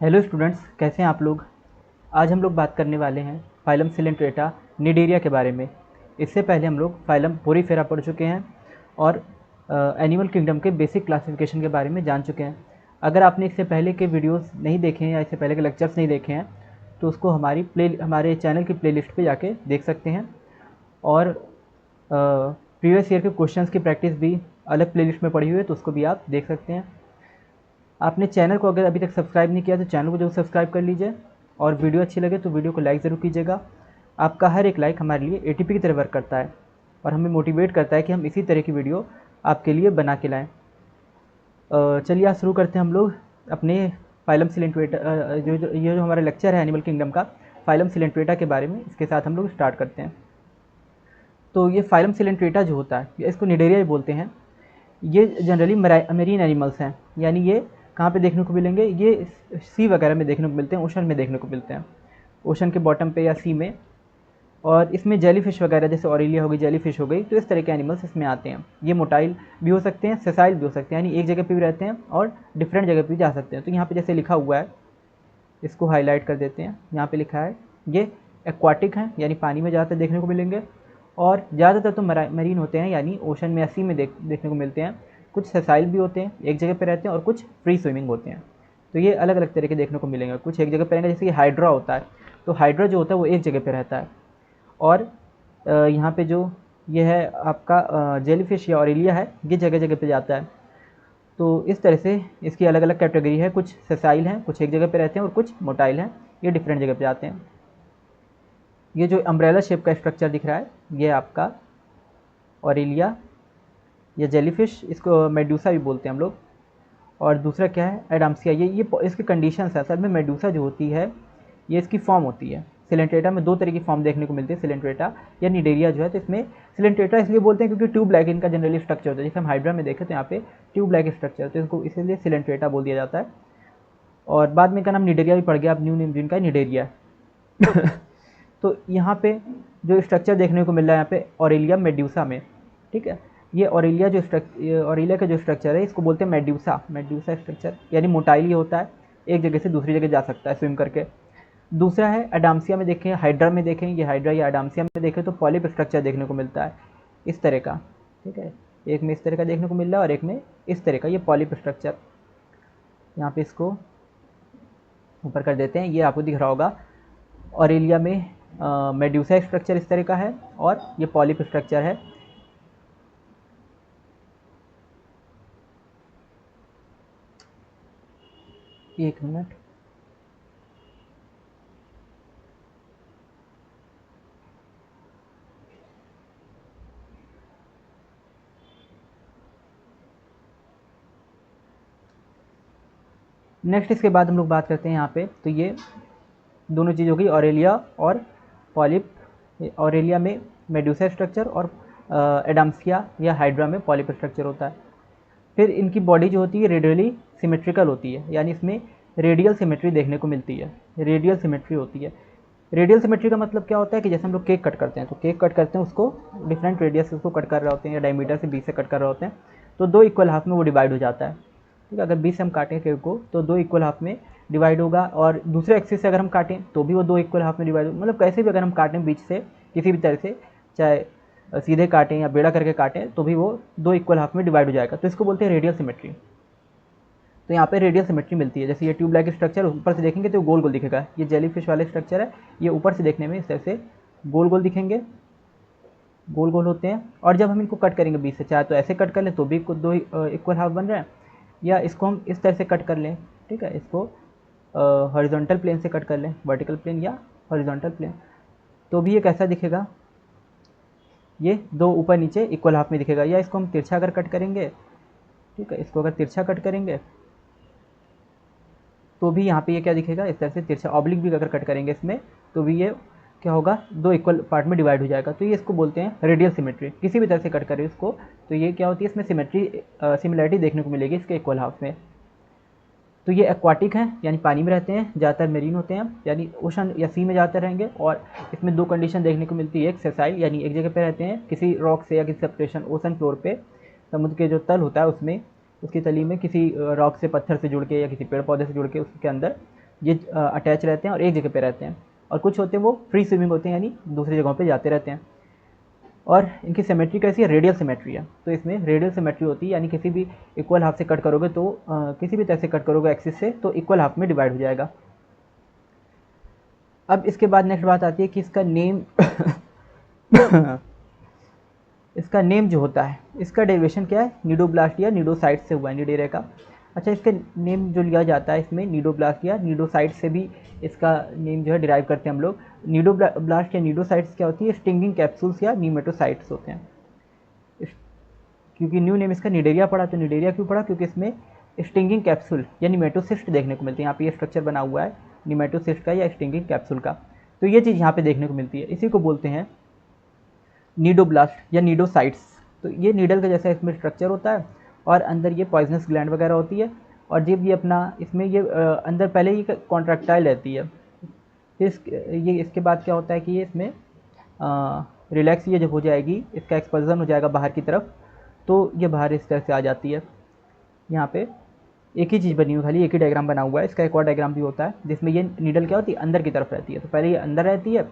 Hello students, कैसे हैं आप लोग। आज हम लोग बात करने वाले हैं फाइलम सिलेंट्रेटा निडेरिया के बारे में। इससे पहले हम लोग फाइलम पोरीफेरा पढ़ चुके हैं और एनिमल किंगडम के बेसिक क्लासिफिकेशन के बारे में जान चुके हैं। अगर आपने इससे पहले के वीडियोस नहीं देखे हैं या इससे पहले के लेक्चर्स नहीं देखे हैं तो उसको हमारे चैनल की प्लेलिस्ट पे जाके देख सकते हैं। और प्रीवियस ईयर के क्वेश्चंस की प्रैक्टिस भी अलग प्लेलिस्ट में पड़ी हुई है, तो उसको भी आप देख सकते हैं। आपने चैनल को अगर अभी तक सब्सक्राइब नहीं किया तो चैनल को जरूर सब्सक्राइब कर लीजिए, और वीडियो अच्छी लगे तो वीडियो को लाइक ज़रूर कीजिएगा। आपका हर एक लाइक हमारे लिए एटीपी की तरह वर्क करता है और हमें मोटिवेट करता है कि हम इसी तरह की वीडियो आपके लिए बना के लाएँ। चलिए आज शुरू करते हैं हम लोग अपने फाइलम सिलेंट्रेटा, ये जो हमारा लेक्चर है एनिमल किंगडम का, फाइलम सिलेंट्रेटा के बारे में, इसके साथ हम लोग स्टार्ट करते हैं। तो ये फाइलम सिलेंट्रेटा जो होता है, इसको निडेरिया भी बोलते हैं। ये जनरली मरीन एनिमल्स हैं, यानी ये कहाँ पे देखने को मिलेंगे, ये सी वगैरह में देखने को मिलते हैं, ओशन में देखने को मिलते हैं, ओशन के बॉटम पे या सी में। और इसमें जेली फिश वगैरह जैसे ऑरेलिया हो गई, जेली फिश हो गई, तो इस तरह के एनिमल्स इसमें आते हैं। ये मोटाइल भी हो सकते हैं, सेसाइल भी हो सकते हैं, यानी एक जगह पे भी रहते हैं और डिफरेंट जगह पे भी जा सकते हैं। तो यहाँ पे जैसे लिखा हुआ है, इसको हाईलाइट कर देते हैं। यहाँ पे लिखा है ये एक्वाटिक हैं, यानी पानी में ज़्यादातर देखने को मिलेंगे, और ज़्यादातर तो मरीन होते हैं, यानी ओशन में या सी में देखने को मिलते हैं। कुछ सेसाइल भी होते हैं, एक जगह पे रहते हैं, और कुछ फ्री स्विमिंग होते हैं। तो ये अलग अलग तरह के देखने को मिलेंगे। कुछ एक जगह पे रहेंगे, जैसे कि हाइड्रा होता है, तो हाइड्रा जो होता है वो एक जगह पे रहता है। और यहाँ पे जो ये है आपका जेलीफिश या ऑरेलिया है, ये जगह जगह पे जाता है। तो इस तरह से इसकी अलग अलग कैटेगरी है। कुछ सेसाइल हैं, कुछ एक जगह पे रहते हैं, और कुछ मोटाइल हैं, ये डिफरेंट जगह पे जाते हैं। ये जो अम्ब्रेला शेप का स्ट्रक्चर दिख रहा है, ये आपका ऑरेलिया या जेलीफिश, इसको मेडूसा भी बोलते हैं हम लोग। और दूसरा क्या है, एडाम्सिया। ये इसकी कंडीशंस है। असल में मेडूसा जो होती है, ये इसकी फॉर्म होती है। सिलेंट्रेटा में दो तरह की फॉर्म देखने को मिलती है, सिलेंट्रेटा या निडेरिया जो है। तो इसमें सिलेंट्रेटा इसलिए बोलते हैं क्योंकि ट्यूब लाइक इनका जनरली स्ट्रक्चर होता है। जैसे हम हाइड्रा में देखें तो यहाँ पे ट्यूब लाइक स्ट्रक्चर, तो इसको इसलिए सिलेंट्रेटा बोल दिया जाता है। और बाद में इनका नाम निडेरिया भी पड़ गया, अब न्यू नेम जिनका निडेरिया है। तो यहाँ पे जो स्ट्रक्चर देखने को मिल रहा है यहाँ पे ऑरेलिया मेड्यूसा में, ठीक है। ये ऑरेलिया ऑरेलिया का जो स्ट्रक्चर है, इसको बोलते हैं मेड्यूसा स्ट्रक्चर, यानी मोटाइल ही होता है, एक जगह से दूसरी जगह जा सकता है स्विम करके। दूसरा है एडाम्सिया में देखें, हाइड्रा में देखें, ये हाइड्रा या एडाम्सिया में देखें तो पॉलिप स्ट्रक्चर देखने को मिलता है इस तरह का, ठीक है। एक में इस तरह का देखने को मिल रहा है और एक में इस तरह का, ये पॉलिप स्ट्रक्चर। यहाँ पे इसको ऊपर कर देते हैं, ये आपको दिख रहा होगा। ऑरेलिया में मेड्यूसा स्ट्रक्चर इस तरह का है, और ये पॉलिप स्ट्रक्चर है। एक मिनट, नेक्स्ट इसके बाद हम लोग बात करते हैं यहाँ पे। तो ये दोनों चीज़ हो गई, ऑरेलिया और पॉलिप। ऑरेलिया में मेडूसा स्ट्रक्चर, और एडाम्सिया या हाइड्रा में पॉलिप स्ट्रक्चर होता है। फिर इनकी बॉडी जो होती है रेडियली सिमेट्रिकल होती है, यानी इसमें रेडियल सिमेट्री देखने को मिलती है, रेडियल सिमेट्री होती है। रेडियल सिमेट्री का मतलब क्या होता है कि जैसे हम लोग केक कट करते हैं, तो केक कट करते हैं उसको डिफरेंट रेडियस से उसको कट कर रहे होते हैं, या डायमीटर से 20 से कट कर रहे होते हैं, तो दो इक्वल हाफ में वो डिवाइड हो जाता है, ठीक है। अगर 20 से हम काटें केक को तो दो इक्वल हाफ में डिवाइड होगा, और दूसरे एक्सिस से अगर हम काटें तो भी वो दो इक्वल हाफ में डिवाइड होगा। मतलब कैसे भी अगर हम काटें बीच से किसी भी तरह से, चाहे सीधे काटें या बेड़ा करके काटें, तो भी वो दो इक्वल हाफ में डिवाइड हो जाएगा, तो इसको बोलते हैं रेडियल सिमेट्री। तो यहाँ पे रेडियल सिमेट्री मिलती है। जैसे ये ट्यूब लाइक स्ट्रक्चर ऊपर से देखेंगे तो गोल गोल दिखेगा, ये जेलीफिश वाले स्ट्रक्चर है, ये ऊपर से देखने में इस तरह से गोल गोल दिखेंगे, गोल गोल होते हैं। और जब हम इनको कट करेंगे बीच से, चाहे तो ऐसे कट कर लें तो भी दो इक्वल हाफ बन रहे हैं, या इसको हम इस तरह से कट कर लें, ठीक है। इसको हॉरिजॉन्टल प्लेन से कट कर लें, वर्टिकल प्लेन या हॉरिजॉन्टल प्लेन, तो भी ये कैसा दिखेगा, ये दो ऊपर नीचे इक्वल हाफ में दिखेगा। या इसको हम तिरछा अगर कट करेंगे, ठीक है, इसको अगर तिरछा कट करेंगे तो भी यहाँ पे ये क्या दिखेगा, इस तरह से तिरछा। ऑब्लिक भी अगर कट करेंगे इसमें तो भी ये क्या होगा, दो इक्वल पार्ट में डिवाइड हो जाएगा। तो ये इसको बोलते हैं रेडियल सिमेट्री। किसी भी तरह से कट करें इसको तो ये क्या होती है, इसमें सिमिलरिटी देखने को मिलेगी इसके इक्वल हाफ में। तो ये एक्वाटिक हैं, यानी पानी में रहते हैं, ज़्यादातर मेरीन होते हैं, यानी ओशन या सी में ज़्यादातर रहेंगे। और इसमें दो कंडीशन देखने को मिलती है, एक सेसाइल, यानी एक जगह पे रहते हैं किसी रॉक से या किसी सेपरेशन ओशन फ्लोर पे, समुद्र के जो तल होता है उसमें, उसकी तली में किसी रॉक से, पत्थर से जुड़ के या किसी पेड़ पौधे से जुड़ के उसके अंदर, ये अटैच रहते हैं और एक जगह पे रहते हैं, और कुछ होते हैं वो फ्री स्विमिंग होते हैं, यानी दूसरी जगहों पे जाते रहते हैं। और इनकी सिमेट्री कैसी है, रेडियल सिमेट्री है। तो इसमें रेडियल सिमेट्री होती है, यानी किसी भी इक्वल हाफ से कट करोगे तो किसी भी तरह से कट करोगे एक्सिस से तो इक्वल हाफ में डिवाइड हो जाएगा। अब इसके बाद नेक्स्ट बात आती है कि इसका नेम इसका नेम जो होता है, इसका डेरिवेशन क्या है, निडोब्लास्ट या निडोसाइट से हुआ है, निडेरिया का। अच्छा, इसका नेम जो लिया जाता है इसमें निडोब्लास्ट या निडोसाइट से भी इसका नेम जो है डिराइव करते हैं हम लोग। निडोब्लास्ट या निडोसाइट्स क्या होती है, स्टिंगिंग कैप्सूल्स या नीमेटोसाइट्स होते हैं। क्योंकि न्यू नेम इसका निडेरिया पड़ा, तो निडेरिया क्यों पड़ा, क्योंकि इसमें स्टिंगिंग कैप्सूल या निमेटोसिस्ट देखने को मिलती है। यहाँ पे ये स्ट्रक्चर बना हुआ है निमेटोसिस्ट का या स्टिंगिंग कैप्सूल का, तो ये चीज़ यहाँ पे देखने को मिलती है। इसी को बोलते हैं नीडोब्लास्ट या नीडोसाइट्स। तो ये नीडल का जैसा इसमें स्ट्रक्चर होता है और अंदर ये पॉइजनस ग्लैंड वगैरह होती है, और जब ये अपना इसमें ये अंदर पहले ये कॉन्ट्रैक्टाइल रहती है, फिर ये इसके बाद क्या होता है कि ये इसमें रिलैक्स ये जब हो जाएगी, इसका एक्सपल्जन हो जाएगा बाहर की तरफ, तो ये बाहर इस तरह से आ जाती है। यहाँ पे एक ही चीज़ बनी हुई, खाली एक ही डायग्राम बना हुआ है। इसका एक और डायग्राम भी होता है जिसमें ये नीडल क्या होती है, अंदर की तरफ रहती है। तो पहले ये अंदर रहती है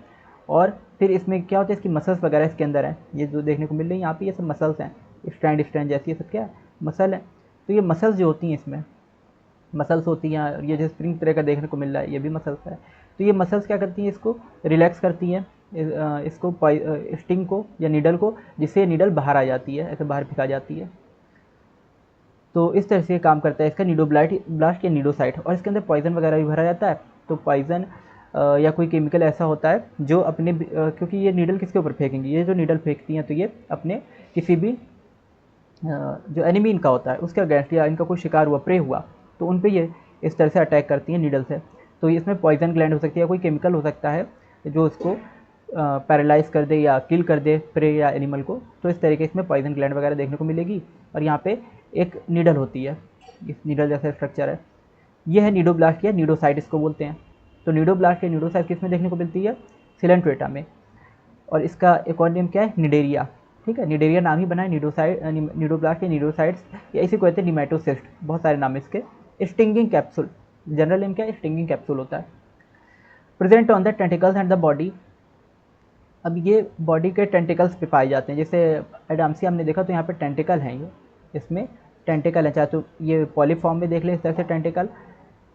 और फिर इसमें क्या होता है, इसकी मसल्स वगैरह इसके अंदर हैं, ये जो देखने को मिल रही है यहाँ पे, ये सब मसल्स हैं, स्ट्रैंड जैसी ये सब क्या है, मसल है। तो ये मसल्स जो होती हैं, इसमें मसल्स होती हैं, और ये जो स्प्रिंग तरह का देखने को मिल रहा है ये भी मसल्स है। तो ये मसल्स क्या करती हैं, इसको रिलैक्स करती हैं, इसको स्टिंग को या नीडल को, जिससे नीडल बाहर आ जाती है, ऐसे बाहर फेंका जाती है। तो इस तरह से काम करता है इसका निडोब्लास्ट या निडोसाइट। और इसके अंदर पॉइजन वगैरह भी भरा जाता है। तो पॉइजन या कोई केमिकल ऐसा होता है जो अपने क्योंकि ये नीडल किसके ऊपर फेंकेंगी, ये जो नीडल फेंकती हैं तो ये अपने किसी भी जो एनिमी इनका होता है उसके अगेंस्ट, या इनका कोई शिकार हुआ, प्रे हुआ, तो उन पे ये इस तरह से अटैक करती हैं नीडल से। तो इसमें पॉइजन ग्लैंड हो सकती है, कोई केमिकल हो सकता है जो उसको पैरालाइज कर दे या किल कर दे प्रे या एनिमल को। तो इस तरीके इसमें पॉइजन ग्लैंड वगैरह देखने को मिलेगी। और यहाँ पे एक नीडल होती है, इस नीडल जैसा स्ट्रक्चर है, ये है नीडोब्लास्ट या नीडोसाइट इसको बोलते हैं। तो नीडोब्लास्ट या नीडोसाइट किस में देखने को मिलती है, सिलेंट्रेटा में। और इसका एक और नेम क्या है, निडेरिया। ठीक है, निडेरिया नाम ही बना है, नीडोब्लास्ट या नीडोसाइट्स, या इसी को कहते हैं निमेटोसिस्ट, बहुत सारे नाम इसके। स्टिंगिंग कैप्सूल, जनरल नेम क्या है, स्टिंगिंग कैप्सूल होता है। Present on the tentacles and the body. अब ये बॉडी के टेंटिकल्स पे पाए जाते हैं, जैसे एडाम्सिया हमने देखा तो यहाँ पे टेंटिकल हैं, ये इसमें टेंटिकल है, चाहे तो ये पॉलीफॉर्म में देख ले इस तरह से टेंटिकल,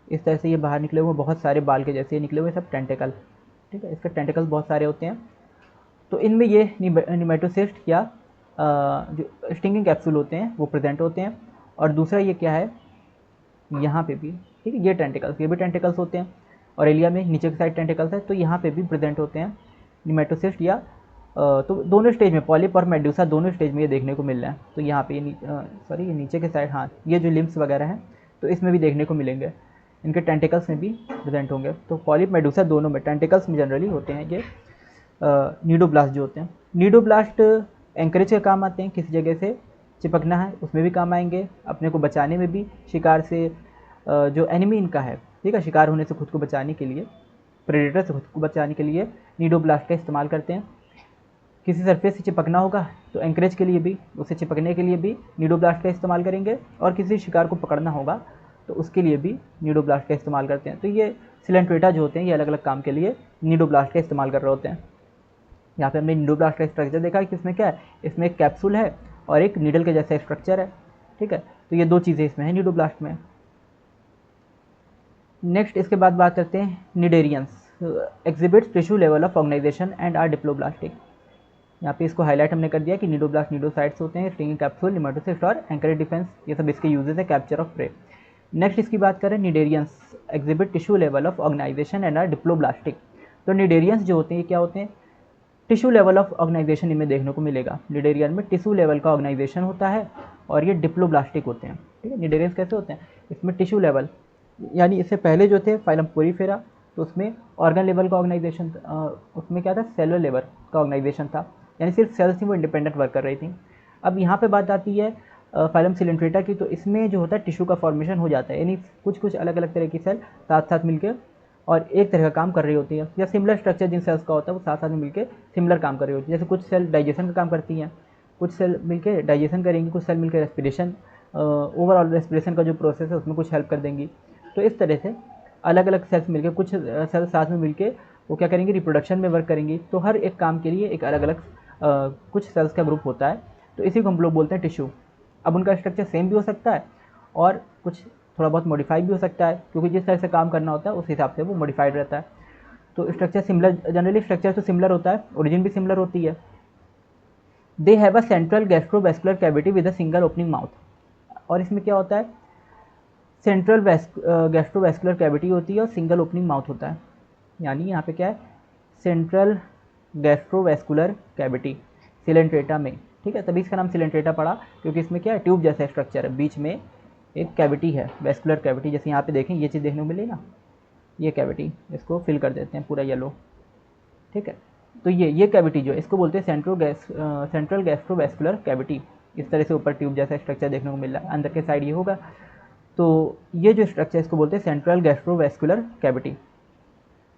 इस तरह से ये बाहर निकले हुए बहुत सारे बाल के जैसे निकले हुए सब टेंटिकल। ठीक है, इसके टेंटिकल्स बहुत सारे होते हैं। तो इनमें ये निमेटोसिस्ट या जो स्टिंगिंग कैप्सूल होते हैं वो प्रेजेंट होते हैं। और दूसरा ये क्या है, यहाँ पे भी, ठीक है, ये टेंटिकल्स, ये भी टेंटिकल्स होते हैं, और एलिया में नीचे की साइड टेंटिकल्स है, तो यहाँ पे भी प्रेजेंट होते हैं निमेटोसिस्ट या तो दोनों स्टेज में, पॉलिप और मेडुसा दोनों स्टेज में ये देखने को मिल रहा है। तो यहाँ पे ये ये नीचे के साइड, हाँ, ये जो लिम्स वगैरह हैं तो इसमें भी देखने को मिलेंगे, इनके टेंटिकल्स में भी प्रेजेंट होंगे। तो पॉलिप मेडुसा दोनों में, टेंटिकल्स में जनरली होते हैं ये नीडोब्लास्ट जो होते हैं। नीडोब्लास्ट एंकरेज के काम आते हैं, किसी जगह से चिपकना है उसमें भी काम आएंगे, अपने को बचाने में भी, शिकार से जो एनिमी इनका है, ठीक है, शिकार होने से खुद को बचाने के लिए, प्रेडेटर से खुद को बचाने के लिए नीडोब्लास्ट का इस्तेमाल करते हैं। किसी सरफेस से चिपकना होगा तो एंकरेज के लिए भी, उसे चिपकने के लिए भी नीडोब्लास्ट का इस्तेमाल करेंगे, और किसी शिकार को पकड़ना होगा तो उसके लिए भी नीडोब्लास्ट का इस्तेमाल करते हैं। तो ये सिलेंट्रेटा जो होते हैं ये अलग अलग काम के लिए नीडोब्लास्ट का इस्तेमाल कर रहे होते हैं। यहाँ पे हमने नीडोब्लास्ट का स्ट्रक्चर देखा कि इसमें क्या है, इसमें एक कैप्सूल है और एक नीडल के जैसा स्ट्रक्चर है। ठीक है, तो ये दो चीज़ें इसमें है नीडोब्लास्ट में। नेक्स्ट इसके बाद बात करते हैं cnidarians. Exhibits tissue level of organization and are diploblastic. यहाँ पे इसको हाईलाइट हमने कर दिया कि नीडोब्लास्ट नीडोसाइट्स होते हैं, स्टिंगिंग कैप्सूल, निमेटोसिस्ट और एंकरेज डिफेंस, ये सब इसके यूजेस है कैप्चर ऑफ प्रे। नेक्स्ट इसकी बात करें cnidarians, exhibit tissue level of organization and are diploblastic. तो निडेरियंस जो होते हैं क्या होते हैं, टिश्यू लेवल ऑफ ऑर्गेनाइजेशन इनमें देखने को मिलेगा। निडेरियन में टिश्यू लेवल का ऑर्गेनाइजेशन होता है और ये डिप्लोब्लास्टिक होते हैं। ठीक है, निडेरियंस कैसे होते हैं, इसमें टिश्यू लेवल, यानी इससे पहले जो थे फाइलम पोरीफेरा, तो उसमें ऑर्गन लेवल का ऑर्गेनाइजेशन, उसमें क्या था, सेलुलर लेवल का ऑर्गेनाइजेशन था, यानी सिर्फ सेल्स ही वो इंडिपेंडेंट वर्क कर रही थी। अब यहाँ पे बात आती है फाइलम सिलेंट्रेटा की, तो इसमें जो होता है टिश्यू का फॉर्मेशन हो जाता है, यानी कुछ कुछ अलग अलग तरह की सेल साथ साथ मिलकर और एक तरह का काम कर रही होती है, या सिमिलर स्ट्रक्चर जिन सेल्स का होता है वो साथ साथ में मिलकर सिमिलर काम कर रही होती है। जैसे कुछ सेल डाइजेशन का काम करती हैं, कुछ सेल मिलकर डाइजेशन करेंगी, कुछ सेल मिलकर रेस्पिरेशन, ओवरऑल रेस्पिरेशन का जो प्रोसेस है उसमें कुछ हेल्प कर देंगी। तो इस तरह से अलग अलग सेल्स मिलके, कुछ सेल्स साथ में मिलके वो क्या करेंगे, रिप्रोडक्शन में वर्क करेंगी। तो हर एक काम के लिए एक अलग अलग कुछ सेल्स का ग्रुप होता है, तो इसी को हम लोग बोलते हैं टिश्यू। अब उनका स्ट्रक्चर सेम भी हो सकता है और कुछ थोड़ा बहुत मॉडिफाई भी हो सकता है, क्योंकि जिस तरह से काम करना होता है उस हिसाब से वो मॉडिफाइड रहता है। तो स्ट्रक्चर सिमिलर, जनरली स्ट्रक्चर तो सिमिलर होता है, ओरिजिन भी सिमिलर होती है। दे have a central gastrovascular cavity with a single opening mouth. और इसमें क्या होता है, सेंट्रल गैस्ट्रोवैस्कुलर कैविटी होती है और सिंगल ओपनिंग माउथ होता है। यानी यहाँ पे क्या है, सेंट्रल गैस्ट्रोवैस्कुलर कैविटी सिलेंट्रेटा में, ठीक है, तभी इसका नाम सिलेंट्रेटा पड़ा, क्योंकि इसमें क्या है, ट्यूब जैसा स्ट्रक्चर है, बीच में एक कैविटी है, वैस्कुलर कैविटी। जैसे यहाँ पे देखें ये चीज़ देखने को मिली ना, ये कैविटी, इसको फिल कर देते हैं पूरा येलो, ठीक है। तो ये कैविटी जो है इसको बोलते हैं सेंट्रल गैस्ट्रोवैस्कुलर कैविटी। इस तरह से ऊपर ट्यूब जैसा स्ट्रक्चर देखने को मिल रहा है, अंदर के साइड ये होगा। तो ये जो स्ट्रक्चर इसको बोलते हैं सेंट्रल गैस्ट्रोवैस्कुलर कैविटी।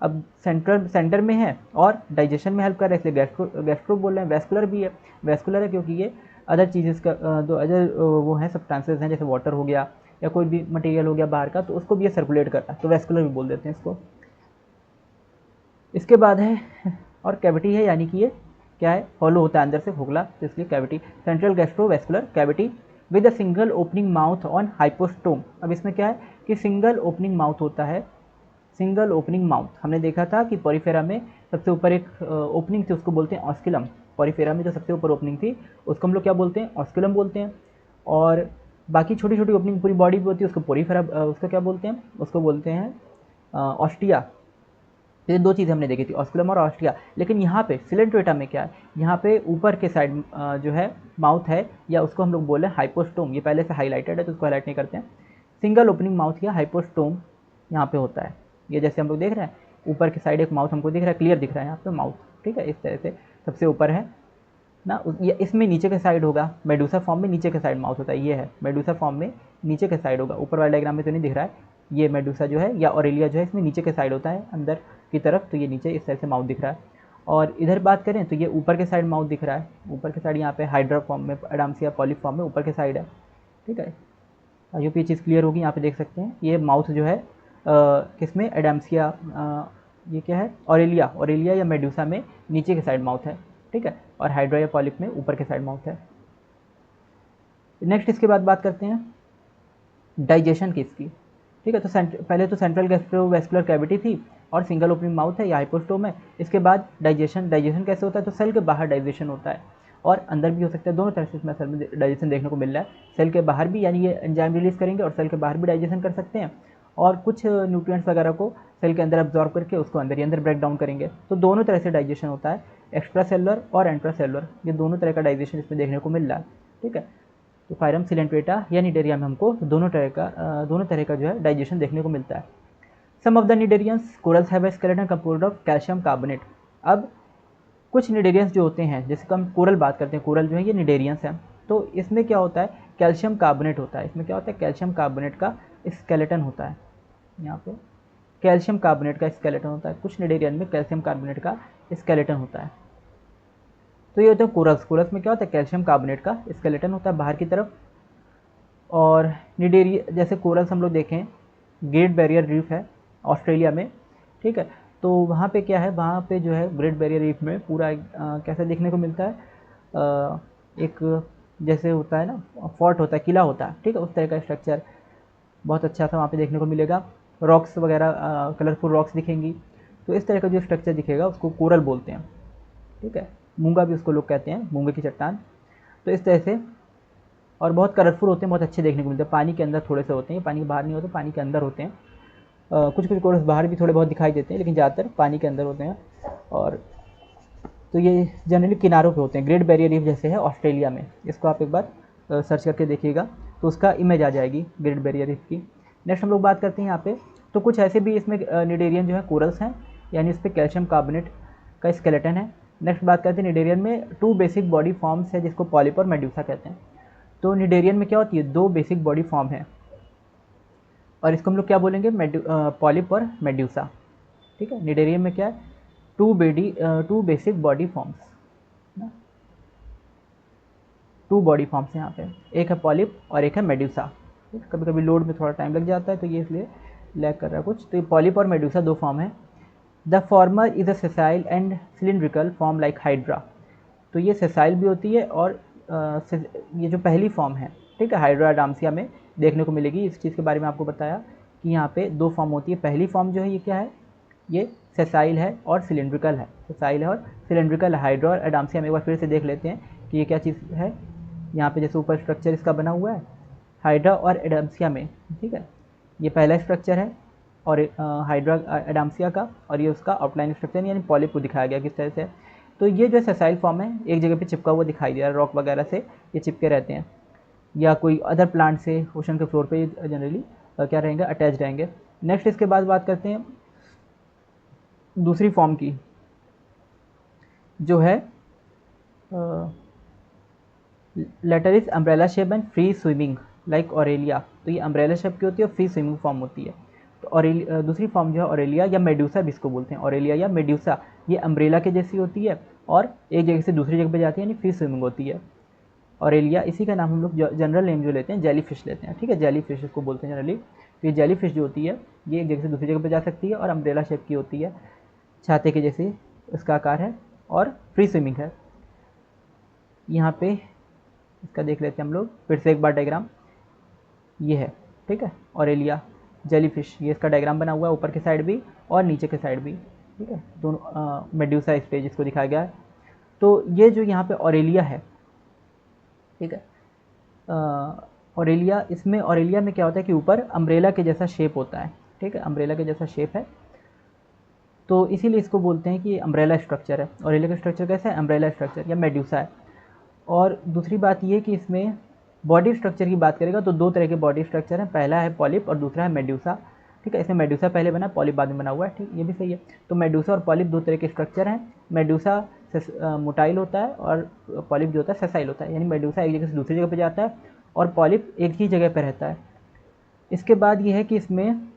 अब सेंटर में है और डाइजेशन में हेल्प कर रहा है, इसलिए गैस्ट्रो बोल रहे हैं। वैस्कुलर भी है, वैस्कुलर है क्योंकि ये अदर चीज़ें का जो अदर वो हैं सब्सटेंसेज हैं, जैसे वाटर हो गया या कोई भी मटेरियल हो गया बाहर का, तो उसको भी ये सर्कुलेट कर रहा है, तो वैस्कुलर भी बोल देते हैं इसको। इसके बाद है और कैविटी है, यानी कि ये क्या है, हॉलो होता है अंदर से, खोखला, तो इसलिए cavity, central gastrovascular cavity with a single opening mouth on hypostome. अब इसमें क्या है कि सिंगल ओपनिंग माउथ होता है, सिंगल ओपनिंग माउथ। हमने देखा था कि पॉरीफेरा में सबसे ऊपर एक ओपनिंग थी, उसको बोलते हैं ऑस्कुलम। पॉरीफेरा में जो सबसे ऊपर ओपनिंग थी उसको हम लोग क्या बोलते हैं, ऑस्कुलम बोलते हैं। और बाकी छोटी छोटी ओपनिंग पूरी बॉडी भी होती है, उसको पॉरीफेरा, उसको क्या बोलते हैं, उसको बोलते हैं ऑस्टिया। ये दो चीज़ें हमने देखी थी, ऑस्कुलम और ऑस्टिया। लेकिन यहाँ पे सिलेंट्रेटा में क्या है, यहाँ पे ऊपर के साइड जो है माउथ है, या उसको हम लोग बोले हाइपोस्टोम। ये पहले से हाईलाइटेड है तो उसको हाईलाइट नहीं करते हैं। सिंगल ओपनिंग माउथ या हाइपोस्टोम यहाँ पे होता है। ये जैसे हम लोग देख रहे हैं, ऊपर की साइड एक माउथ हमको दिख रहा है, क्लियर दिख रहा है यहाँ पे माउथ, ठीक है, इस तरह से सबसे ऊपर है ना। ये इसमें नीचे के साइड होगा, मेडूसा फॉर्म में नीचे के साइड माउथ होता है, ये है मेडूसा फॉर्म में नीचे के साइड होगा। ऊपर वाले डायग्राम में तो नहीं दिख रहा है, ये मेडूसा जो है या ऑरेलिया जो है इसमें नीचे के साइड होता है अंदर की तरफ, तो ये नीचे इस तरह से माउथ दिख रहा है। और इधर बात करें तो ये ऊपर के साइड माउथ दिख रहा है, ऊपर के साइड यहाँ पे हाइड्रा फॉर्म में, एडाम्सिया पॉलिप फॉर्म में ऊपर के साइड है, ठीक है। आई होप ये चीज़ क्लियर होगी। यहाँ पे देख सकते हैं ये माउथ जो है किसमें, एडाम्सिया, ये क्या है, ऑरेलिया, ऑरेलिया या मेडूसा में नीचे के साइड माउथ है, ठीक है। और हाइड्रा या पॉलिप में ऊपर के साइड माउथ है। नेक्स्ट इसके बाद बात करते हैं डाइजेशन की इसकी, ठीक है। तो पहले तो सेंट्रल गैस्ट्रोवैस्कुलर कैविटी थी और सिंगल ओपनिंग माउथ है या हाइपोस्टोम है। इसके बाद डाइजेशन, डाइजेशन कैसे होता है, तो सेल के बाहर डाइजेशन होता है और अंदर भी हो सकता है, दोनों तरह से इसमें सेल में डाइजेशन देखने को मिल रहा है। सेल के बाहर भी, यानी ये एंजाइम रिलीज करेंगे और सेल के बाहर भी डाइजेशन कर सकते हैं, और कुछ न्यूट्रिएंट्स वगैरह को सेल के अंदर अब्जॉर्ब करके उसको अंदर ही अंदर ब्रेक डाउन करेंगे। तो दोनों तरह से डाइजेशन होता है, एक्स्ट्रा सेलुलर और एंट्रा सेलुलर, ये दोनों तरह का डाइजेशन इसमें देखने को मिल रहा है, ठीक है। तो फाइलम सिलेंट्रेटा या निडेरिया में हमको दोनों तरह का जो है डाइजेशन देखने को मिलता है। Some of the cnidarians corals have a skeleton composed of calcium carbonate. अब कुछ निडेरियंस जो होते हैं, जैसे हम कोरल बात करते हैं, कोरल जो है ये निडेरियंस है, तो इसमें क्या होता है, कैल्शियम कार्बोनेट होता है। इसमें क्या होता है, कैल्शियम कार्बोनेट का स्केलेटन होता है, यहाँ पे कैल्शियम कार्बोनेट का स्केलेटन होता है। कुछ निडेरियन में कैल्शियम कार्बोनेट का स्केलेटन होता है। तो ये होता है कोरल्स। कोरल्स में क्या होता है, कैल्शियम कार्बोनेट का स्केलेटन होता है बाहर की तरफ। और निडेरिया, जैसे कोरल्स हम लोग देखें, ग्रेट बैरियर रीफ है ऑस्ट्रेलिया में, ठीक है। तो वहाँ पे क्या है, वहाँ पे जो है ग्रेट बैरियर रीफ में पूरा कैसा देखने को मिलता है, एक जैसे होता है ना, फोर्ट होता है, किला होता है, ठीक है, उस तरह का स्ट्रक्चर बहुत अच्छा सा वहाँ पे देखने को मिलेगा। रॉक्स वगैरह, कलरफुल रॉक्स दिखेंगी। तो इस तरह का जो स्ट्रक्चर दिखेगा उसको कोरल बोलते हैं, ठीक है। मूंगा भी उसको लोग कहते हैं, मूंगे की चट्टान। तो इस तरह से, और बहुत कलरफुल होते हैं, बहुत अच्छे देखने को मिलते हैं। पानी के अंदर थोड़े से होते हैं, पानी के बाहर नहीं होते, पानी के अंदर होते हैं। कुछ कुछ कोरल्स बाहर भी थोड़े बहुत दिखाई देते हैं, लेकिन ज़्यादातर पानी के अंदर होते हैं। और तो ये जनरली किनारों पे होते हैं। ग्रेट बैरियर रीफ जैसे है ऑस्ट्रेलिया में, इसको आप एक बार सर्च करके देखिएगा तो उसका इमेज आ जाएगी ग्रेट बैरियर रीफ की। नेक्स्ट हम लोग बात करते हैं यहाँ पे, तो कुछ ऐसे भी इसमें निडेरियन जो है कोरल्स हैं, यानी इस पर कैल्शियम कार्बोनेट का स्केलेटन है। नेक्स्ट बात करते हैं निडेरियन में 2 बेसिक बॉडी फॉर्म्स है, जिसको पॉलिप और मेड्यूसा कहते हैं। तो निडेरियन में क्या होती है, 2 बेसिक बॉडी फॉर्म है, और इसको हम लोग क्या बोलेंगे, पॉलिप और मेड्यूसा, ठीक है। निडेरियन में क्या है, 2 basic body forms, 2 body forms हैं यहाँ पे, एक है पॉलिप और एक है मेड्यूसा। कभी कभी लोड में थोड़ा टाइम लग जाता है तो ये इसलिए लैग कर रहा है कुछ। तो ये पॉलिप और मेडूसा दो फॉर्म है। The former is a sessile and cylindrical form like hydra. तो ये सेसाइल भी होती है और ये जो पहली फॉर्म है, ठीक है, हाइड्रा अडाम्सिया में देखने को मिलेगी। इस चीज़ के बारे में आपको बताया कि यहाँ पे दो फॉर्म होती है। पहली फॉर्म जो है ये क्या है, ये सेसाइल है और सिलिंड्रिकल है। सेसाइल है और सिलिंड्रिकल है। हाइड्रा और एडाम्सिया में एक बार फिर से देख लेते हैं कि ये क्या चीज़ है। यहाँ पे जैसे ऊपर स्ट्रक्चर इसका बना हुआ है हाइड्रा और एडाम्सिया में, ठीक है, ये पहला स्ट्रक्चर है और हाइड्रा एडाम्सिया का, और ये उसका आउटलाइन स्ट्रक्चर यानी पॉलिप को दिखाया गया किस तरह से। तो ये जो सेसाइल फॉर्म है एक जगह पे चिपका हुआ दिखाई दे रहा है, रॉक वगैरह से ये चिपके रहते हैं, या कोई अदर प्लांट से ओशन के फ्लोर पे जनरली क्या रहेंगे, अटैच रहेंगे। नेक्स्ट इसके बाद बात करते हैं दूसरी फॉर्म की, जो है लेटरिस umbrella shape and free swimming like Aurelia. तो ये अम्ब्रेला शेप की होती है और फ्री स्विमिंग फॉर्म होती है। तो दूसरी फॉर्म जो है ऑरेलिया या मेड्यूसा भी इसको बोलते हैं, ऑरेलिया या मेड्यूसा, ये अम्ब्रेला के जैसी होती है और एक जगह से दूसरी जगह पे जाती है, यानी फ्री स्विमिंग होती है। ऑरेलिया इसी का नाम हम लोग जनरल नेम जो लेते हैं जेली फिश लेते हैं, ठीक है, जेली फिश इसको बोलते हैं जनरली। तो ये जेली फिश जो होती है ये एक जगह से दूसरी जगह पे जा सकती है और अम्ब्रेला शेप की होती है, छाते के जैसे इसका आकार है और फ्री स्विमिंग है। यहाँ पे इसका देख लेते हैं हम लोग फिर से एक बार डायग्राम, ये है, ठीक है, ऑरेलिया जेलीफिश, ये इसका डायग्राम बना हुआ है ऊपर के साइड भी और नीचे के साइड भी, ठीक है, दोनों मेड्यूसा स्टेज इसको दिखाया गया है। तो ये जो यहाँ पे ऑरेलिया है, ठीक है, ऑरेलिया, इसमें ऑरेलिया में क्या होता है कि ऊपर अम्ब्रेला के जैसा शेप होता है, ठीक है, अम्ब्रेला के जैसा शेप है, तो इसीलिए इसको बोलते हैं कि अम्ब्रेला स्ट्रक्चर है। ऑरेलिया का स्ट्रक्चर कैसा है, अम्ब्रेला स्ट्रक्चर या मेड्यूसा है। और दूसरी बात ये कि इसमें बॉडी स्ट्रक्चर की बात करेगा तो दो तरह के बॉडी स्ट्रक्चर हैं, पहला है पॉलिप और दूसरा है मेड्यूसा, ठीक है, इसमें मेड्यूसा पहले बना, पॉलिप बाद में बना हुआ है, ठीक, ये भी सही है। तो मेड्यूसा और पॉलिप दो तरह के स्ट्रक्चर हैं। मेड्यूसा मोटाइल होता है और पॉलिप जो होता है सेसाइल होता है, यानी मेड्यूसा एक जगह से दूसरी जगह पर जाता है और पॉलिप एक ही जगह पर रहता है। इसके बाद ये है कि इसमें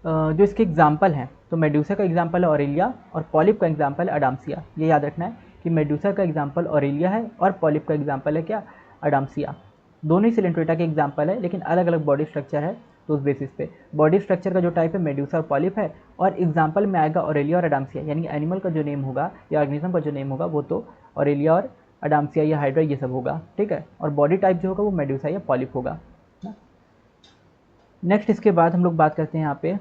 जो इसके एग्जाम्पल हैं, तो मेड्यूसा का एग्जाम्पल है ऑरेलिया और पॉलिप का एग्जाम्पल है अडाम्सिया। ये याद रखना है कि मेड्यूसा का एग्जाम्पल ऑरेलिया है और पॉलिप का एग्जाम्पल है क्या, अडाम्सिया। दोनों ही सिलेंट्रेटा के एग्जाम्पल है लेकिन अलग अलग बॉडी स्ट्रक्चर है, तो उस बेसिस पे बॉडी स्ट्रक्चर का जो टाइप है मेड्यूसा और पॉलिप है, और एग्जाम्पल में आएगा ऑरेलिया और अडाम्सिया, यानी एनिमल का जो नेम होगा या ऑर्गेनिज्म का जो नेम होगा वो तो ऑरेलिया और अडाम्सिया या हाइड्रा ये सब होगा, ठीक है, और बॉडी टाइप जो होगा वो मेड्यूसा या पॉलिप होगा। नेक्स्ट इसके बाद हम लोग बात करते हैं यहाँ पे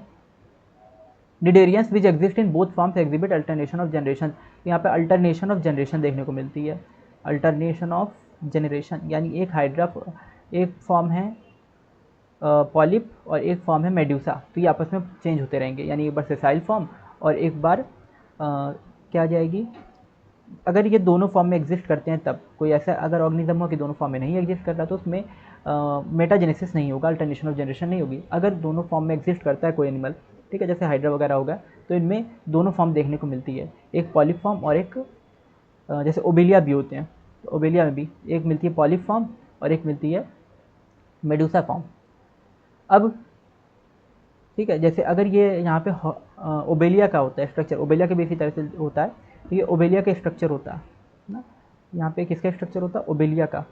cnidarians which exist in both forms exhibit alternation of generation. यहाँ पे अल्टरनेशन ऑफ जनरेशन देखने को मिलती है, अल्टरनेशन ऑफ जनरेशन, यानी एक हाइड्रा, एक फॉर्म है पॉलिप और एक फॉर्म है मेड्यूसा, तो ये आपस में चेंज होते रहेंगे, यानी एक बार सेसाइल फॉर्म और एक बार क्या आ जाएगी, अगर ये दोनों फॉर्म में एग्जिस्ट करते हैं तब, कोई ऐसा अगर ऑर्गेनिज्म हो कि दोनों फॉर्म में नहीं एग्जिस्ट कर रहा तो उसमें मेटाजेनेसिस नहीं होगा, अल्टरनेशन ऑफ जनरेशन नहीं होगी। अगर दोनों फॉर्म में एग्जिस्ट करता है कोई एनिमल, ठीक है, जैसे हाइड्रा वगैरह होगा, तो इनमें दोनों फॉर्म देखने को मिलती है, एक पॉलिप फॉर्म और एक जैसे ओबेलिया भी होते हैं, तो ओबेलिया में भी एक मिलती है पॉलिप फॉर्म और एक मिलती है मेडूसा फॉर्म। अब ठीक है, जैसे अगर ये यहाँ पे ओबेलिया का होता है स्ट्रक्चर, ओबेलिया के भी इसी तरह से होता है, तो ये ओबेलिया का स्ट्रक्चर होता है ना, यहाँ पे किसका स्ट्रक्चर होता है, ओबेलिया का।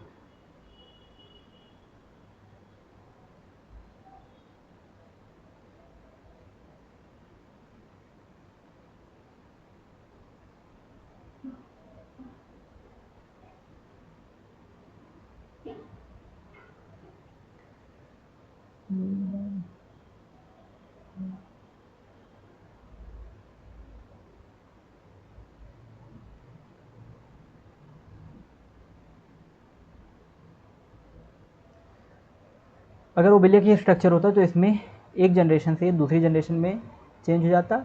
अगर ओबेलिया की स्ट्रक्चर होता तो इसमें एक जनरेशन से दूसरी जनरेशन में चेंज हो जाता,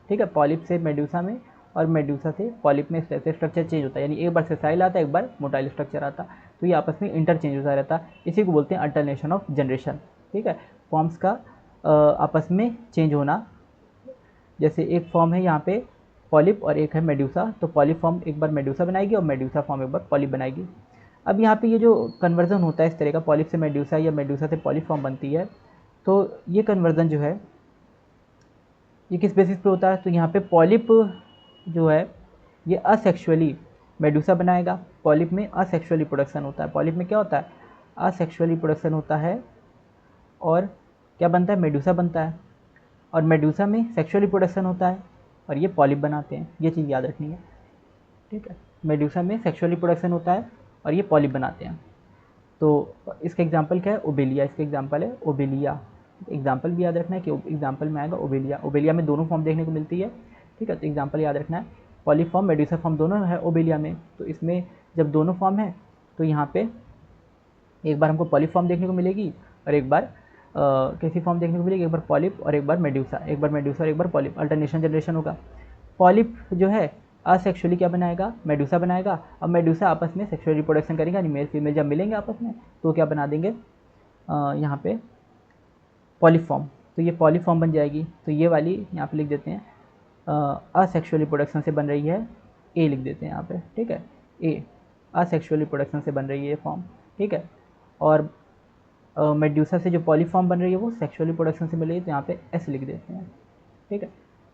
ठीक है, पॉलिप से मेड्यूसा में और मेड्यूसा से पॉलिप में इस तरह से स्ट्रक्चर चेंज होता है, यानी एक बार सेसाइल आता एक बार मोटाइल स्ट्रक्चर आता, तो ये आपस में इंटरचेंज होता रहता, इसी को बोलते हैं अल्टरनेशन ऑफ जनरेशन, ठीक है, फॉर्म्स का आपस में चेंज होना। जैसे एक फॉर्म है यहाँ पे पॉलिप और एक है मेड्यूसा, तो पॉलिप फॉर्म एक बार मेड्यूसा बनाएगी और मेड्यूसा फॉर्म एक बार पॉलिप बनाएगी। अब यहाँ पे ये जो कन्वर्जन होता है इस तरह का, पॉलिप से मेड्यूसा या मेड्यूसा से पॉलिप फॉर्म बनती है, तो ये कन्वर्जन जो है ये किस बेसिस पे होता है, तो यहाँ पे पॉलिप जो है ये असेक्सुअली मेड्यूसा बनाएगा, पॉलिप में असेक्सुअली प्रोडक्शन होता है, पॉलिप में क्या होता है, असेक्सुअली प्रोडक्शन होता है, और क्या बनता है, मेडूसा बनता है, और मेडूसा में सेक्सुअल रिप्रोडक्शन होता है और ये पॉलिप बनाते हैं, ये चीज़ याद रखनी है, ठीक है। मेडूसा में सेक्सुअल रिप्रोडक्शन होता है और ये पॉलिप बनाते हैं। तो इसका एग्जाम्पल क्या है, ओबेलिया, इसका एग्जाम्पल है ओबेलिया। एग्जाम्पल भी याद रखना है कि एग्जाम्पल में आएगा ओबेलिया। ओबेलिया में दोनों फॉर्म देखने को मिलती है, ठीक है, तो एग्जाम्पल याद रखना है। पॉलीफॉर्म मेडूसा फॉर्म दोनों है ओबेलिया में, तो इसमें जब दोनों फॉर्म है तो यहाँ पे एक बार हमको पॉलीफॉर्म देखने को मिलेगी और एक बार कैसी फॉर्म देखने को मिलेगी, एक बार पॉलिप और एक बार मेडूसा, एक बार मेडूसा और एक बार पॉलिप, अल्टरनेशन जनरेशन होगा। पॉलिप जो है असेक्सुअली क्या बनाएगा, मेडूसा बनाएगा, और मेडूसा आपस में सेक्सुअल रिप्रोडक्शन करेगा, यानी मेल फीमेल जब मिलेंगे आपस में तो क्या बना देंगे यहाँ पे पॉलीफॉर्म, तो ये पॉलीफॉर्म बन जाएगी। तो ये वाली यहाँ पे लिख देते हैं असेक्सुअल रिप्रोडक्शन से बन रही है, ए लिख देते हैं यहाँ पे, ठीक है, ए असेक्सुअल रिप्रोडक्शन से बन रही है ये फॉर्म, ठीक है। और मेडूसा से जो पॉलीफॉर्म बन रही है वो सेक्सुअल रिप्रोडक्शन से बन रही है, तो यहाँ पे एस लिख देते हैं, ठीक है।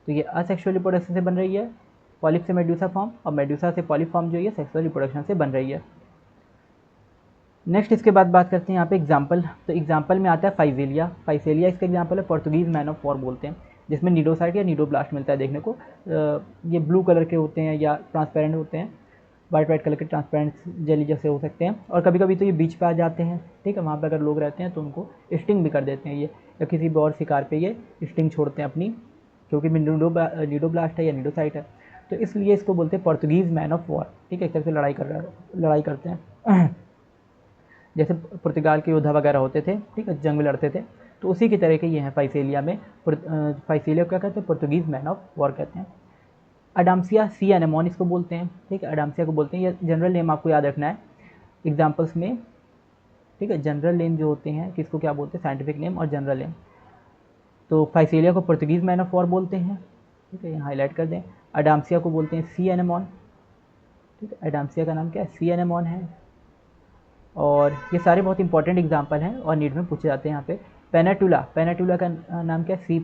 तो ये असेक्सुअल रिप्रोडक्शन से बन रही है, पॉलिप से मेडूसा फॉर्म, और मेडूसा से पॉलीफॉर्म जो है सेक्सुअल रिप्रोडक्शन से बन रही है। नेक्स्ट इसके बाद बात करते हैं यहाँ पे एग्जाम्पल। तो एग्जाम्पल में आता है फाइजेलिया। फाइजेलिया इसका एग्जाम्पल है, पोर्तुगीज़ मैन ऑफ वॉर बोलते हैं, जिसमें निडोसाइट या निडोब्लास्ट मिलता है देखने को। ये ब्लू कलर के होते हैं या ट्रांसपेरेंट होते हैं, वाइट कलर के ट्रांसपेरेंट जेली जैसे हो सकते हैं, और कभी कभी तो ये बीच पे आ जाते हैं, ठीक है, वहाँ पे अगर लोग रहते हैं तो उनको स्टिंग भी कर देते हैं ये, या किसी भी और शिकार पे ये स्टिंग छोड़ते हैं अपनी, क्योंकि निडोब्लास्ट है या निडोसाइट है, तो इसलिए इसको बोलते हैं पोर्तुगीज़ मैन ऑफ वॉर, ठीक है। एक तरह से लड़ाई करते हैं जैसे पुर्तगाल के योद्धा वगैरह होते थे, ठीक है, जंग में लड़ते थे, तो उसी की तरह के ये हैं फाइसेलिया में। फाइसेलिया क्या कहते हैं, पोर्तुगीज़ मैन ऑफ वॉर कहते हैं। अडाम्सिया सी एनेमोन इसको बोलते हैं, ठीक है, अडाम्सिया को बोलते हैं। ये जनरल नेम आपको याद रखना है एग्जाम्पल्स में, ठीक है। जनरल नेम जो होते हैं किसको क्या बोलते हैं, साइंटिफिक नेम और जनरल नेम। तो फाइसेलिया को पोर्तुगीज़ मैन ऑफ वॉर बोलते हैं, ठीक है, यहाँ हाईलाइट कर दें। अडाम्सिया को बोलते हैं सी एनेमोन, ठीक है, अडाम्सिया का नाम क्या है, सी एनेमोन है। और ये सारे बहुत इंपॉर्टेंट एग्जाम्पल हैं और नीट में पूछे जाते हैं यहाँ पे। पेनाटुला, पेनाटुला का नाम क्या है, सी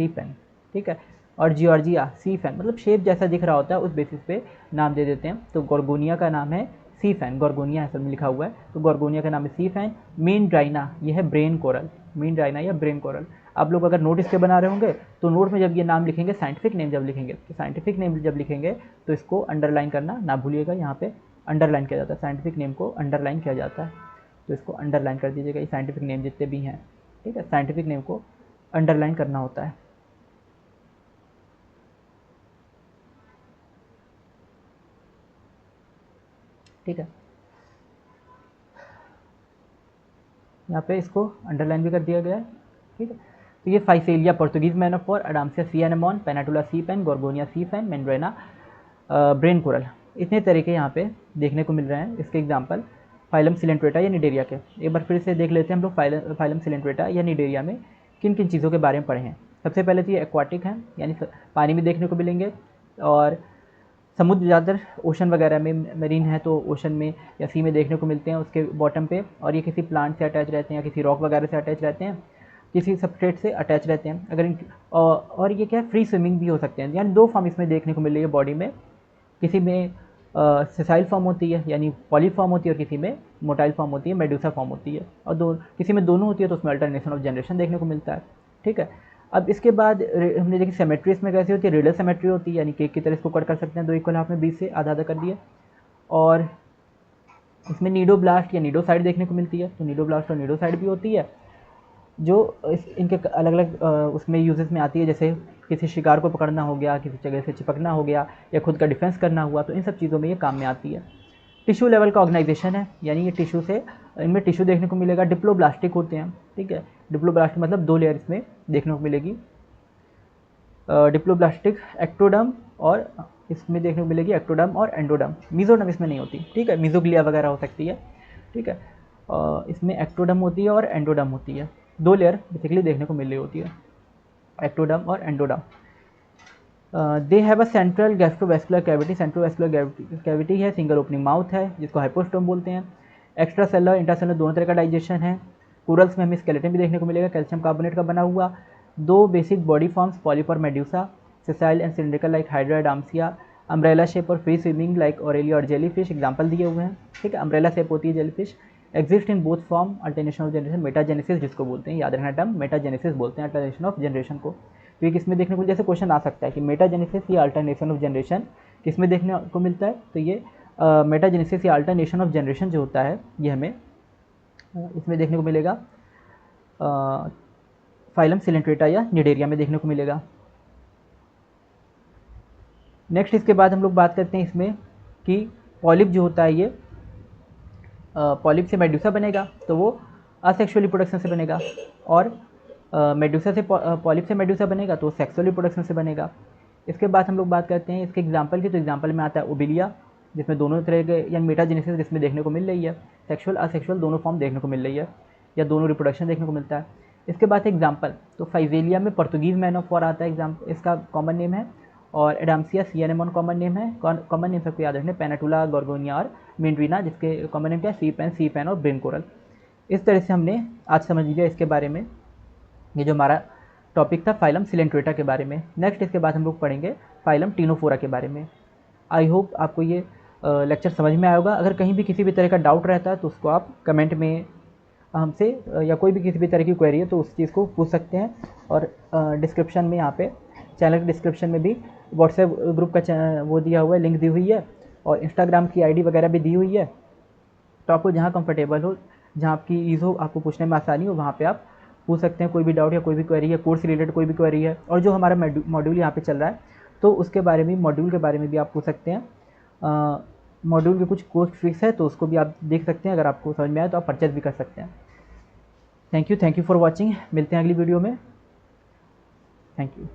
पेन, ठीक है। और जियोर्जिया सी फैन, मतलब शेप जैसा दिख रहा होता है उस बेसिस पे नाम दे देते हैं। तो गोर्गोनिया का नाम है सी फैन, गोर्गोनिया असल में लिखा हुआ है, तो गोर्गोनिया का नाम है सी फैन। मीनड्राइना ये है ब्रेन कोरल, मीनड्राइना या ब्रेन कोरल। आप लोग अगर नोट इसके बना रहे होंगे तो नोट में जब ये नाम लिखेंगे, साइंटिफिक नेम जब लिखेंगे, तो साइंटिफिक नेम जब लिखेंगे तो इसको अंडरलाइन करना ना भूलिएगा, यहाँ पे अंडरलाइन किया जाता है, साइंटिफिक नेम को अंडरलाइन किया जाता है, तो इसको अंडरलाइन कर दीजिएगा। ये साइंटिफिक नेम जितने भी हैं, ठीक है, साइंटिफिक नेम को अंडरलाइन करना होता है, ठीक है। यहाँ पे इसको अंडरलाइन भी कर दिया गया है, ठीक है। तो ये Physalia Portuguese man of war, Adamsia sea anemone, Pennatula sea pen, Gorgonia sea fan, Meandrina brain coral, इतने तरीके यहाँ पे देखने को मिल रहे हैं। इसके एग्जाम्पल फाइलम सिलेंट्रेटा या निडेरिया के। एक बार फिर से देख लेते हैं हम लोग फाइलम सिलेंट्रेटा या निडेरिया में किन किन चीज़ों के बारे में पढ़े हैं। सबसे पहले तो ये एक्वाटिक हैं, यानी पानी में देखने को मिलेंगे, और समुद्र ज़्यादातर ओशन वगैरह में, मरीन है तो ओशन में या सी में देखने को मिलते हैं उसके बॉटम पे, और ये किसी प्लांट से अटैच रहते हैं या किसी रॉक वगैरह से अटैच रहते हैं, किसी सबस्ट्रेट से अटैच रहते हैं। अगर और ये क्या है, फ्री स्विमिंग भी हो सकते हैं, यानी दो फॉर्म इसमें देखने को मिल रही है बॉडी में, किसी में सेसाइल फॉर्म होती है यानी पॉलिप फॉर्म होती है, और किसी में मोटाइल फॉर्म होती है, मेडूसा फॉर्म होती है, और किसी में दोनों होती है तो उसमें अल्टरनेशन ऑफ जनरेशन देखने को मिलता है, ठीक है। अब इसके बाद हमने देखी सेमेट्री इसमें कैसी होती है, रेडियल सेमेट्री होती है, यानी केक की तरह इसको कट कर सकते हैं, दो इक्वल हाफ में बीच से आधा आधा कर दिए। और इसमें नीडोब्लास्ट या नीडोसाइड देखने को मिलती है, तो नीडोब्लास्ट और नीडोसाइड भी होती है, जो इनके अलग अलग उसमें यूजेस में आती है, जैसे किसी शिकार को पकड़ना हो गया, किसी जगह से चिपकना हो गया, या खुद का डिफेंस करना हुआ, तो इन सब चीज़ों में ये काम में आती है। टिश्यू लेवल का ऑर्गेनाइजेशन है, यानी ये टिश्यू से, इनमें टिश्यू देखने को मिलेगा, डिप्लोब्लास्टिक होते हैं, ठीक है, डिप्लोब्लास्टिक मतलब दो लेयर इसमें देखने को मिलेगी, डिप्लोब्लास्टिक एक्टोडर्म, और इसमें देखने को मिलेगी एक्टोडर्म और एंडोडर्म, मीजोडर्म इसमें नहीं होती, ठीक है, मीजोग्लिया वगैरह हो सकती है, ठीक है। इसमें एक्टोडर्म होती है और एंडोडर्म होती है, दो लेयर बेसिकली देखने को मिल रही होती है, एक्टोडर्म और endoderm. They have a central gastrovascular cavity, centrovascular cavity है, सिंगल ओपनिंग माउथ है जिसको हाइपोस्टोम बोलते हैं। एक्स्ट्रा सेलर इंट्रासेलर दोनों तरह का डाइजेशन है। कोरल्स में हमें स्केलेटन भी देखने को मिलेगा, कैल्शियम कार्बोनेट का बना हुआ। दो बेसिक बॉडी फॉर्म्स, पॉलिप और medusa, sessile and cylindrical like hydra Adamsia, umbrella shape और फ्री स्विमिंग लाइक ऑरेलिया और जेलीफिश, एग्जाम्पल दिए हुए हैं, ठीक है। अम्ब्रेला शेप होती है jellyfish, exist in both form alternation of generation, metagenesis जिसको बोलते हैं, याद रखना टर्म मेटाजेनेसिस बोलते हैं अल्टरनेशन ऑफ जनरेशन को। तो ये किसमें देखने को, जैसे क्वेश्चन आ सकता है कि मेटाजेनेसिस या अल्टरनेशन ऑफ जनरेशन किसमें देखने को मिलता है, तो ये मेटाजेनेसिस या अल्टरनेशन ऑफ जनरेशन जो होता है ये हमें इसमें देखने को मिलेगा फाइलम सिलेंट्रेटा या निडेरिया में देखने को मिलेगा। नेक्स्ट इसके बाद हम लोग बात करते हैं इसमें कि पॉलिप जो होता है ये पॉलिप से मेडुसा बनेगा तो वो असेक्सुअल रिप्रोडक्शन से बनेगा, और मेडुसा से पॉलिप से मेडुसा बनेगा तो सेक्सुअल रिप्रोडक्शन से बनेगा। इसके बाद हम लोग बात करते हैं इसके एग्जांपल की, तो एग्जांपल में आता है ओबिलिया जिसमें दोनों तरह के या मेटाजेनेसिस जिसमें देखने को मिल रही है, सेक्सुअल असेक्सुअल दोनों फॉर्म देखने को मिल रही है या दोनों रिप्रोडक्शन देखने को मिलता है। इसके बाद एग्जाम्पल, तो फाइजेलिया में पोर्तुगीज मैन ऑफ वॉर आता है, एग्जाम्पल इसका कॉमन नेम है, और एडाम्सिया सियानेमोन कॉमन नेम है। कॉमन नेम सबको याद रखने, पेनाटुला, गोर्गोनिया और मिंड्रीना जिसके कॉमन नेम क्या है, सी पेन और ब्रेन कोरल। इस तरह से हमने आज समझ लिया इसके बारे में, ये जो हमारा टॉपिक था फाइलम सिलेंट्रेटा के बारे में। नेक्स्ट इसके बाद हम लोग पढ़ेंगे फाइलम टिनोफोरा के बारे में। आई होप आपको ये लेक्चर समझ में आया होगा। अगर कहीं भी किसी भी तरह का डाउट रहता है तो उसको आप कमेंट में हमसे या कोई भी किसी भी तरह की क्वेरी है तो उस चीज़ को पूछ सकते हैं। और डिस्क्रिप्शन में यहाँ पे चैनल के डिस्क्रिप्शन में भी व्हाट्सएप ग्रुप का वो दिया हुआ है, लिंक दी हुई है, और इंस्टाग्राम की आईडी वगैरह भी दी हुई है। तो आपको जहाँ कंफर्टेबल हो, जहाँ आपकी ईज़ हो, आपको पूछने में आसानी हो, वहाँ पे आप पूछ सकते हैं कोई भी डाउट या कोई भी क्वेरी है, कोर्स रिलेटेड कोई भी क्वेरी है। और जो हमारा मॉड्यूल यहाँ पे चल रहा है तो उसके बारे में, मॉड्यूल के बारे में भी आप पूछ सकते हैं। मॉड्यूल के कुछ कोर्स फिक्स है तो उसको भी आप देख सकते हैं, अगर आपको समझ में आए तो आप परचेज भी कर सकते हैं। थैंक यू फॉर वॉचिंग, मिलते हैं अगली वीडियो में। Thank you.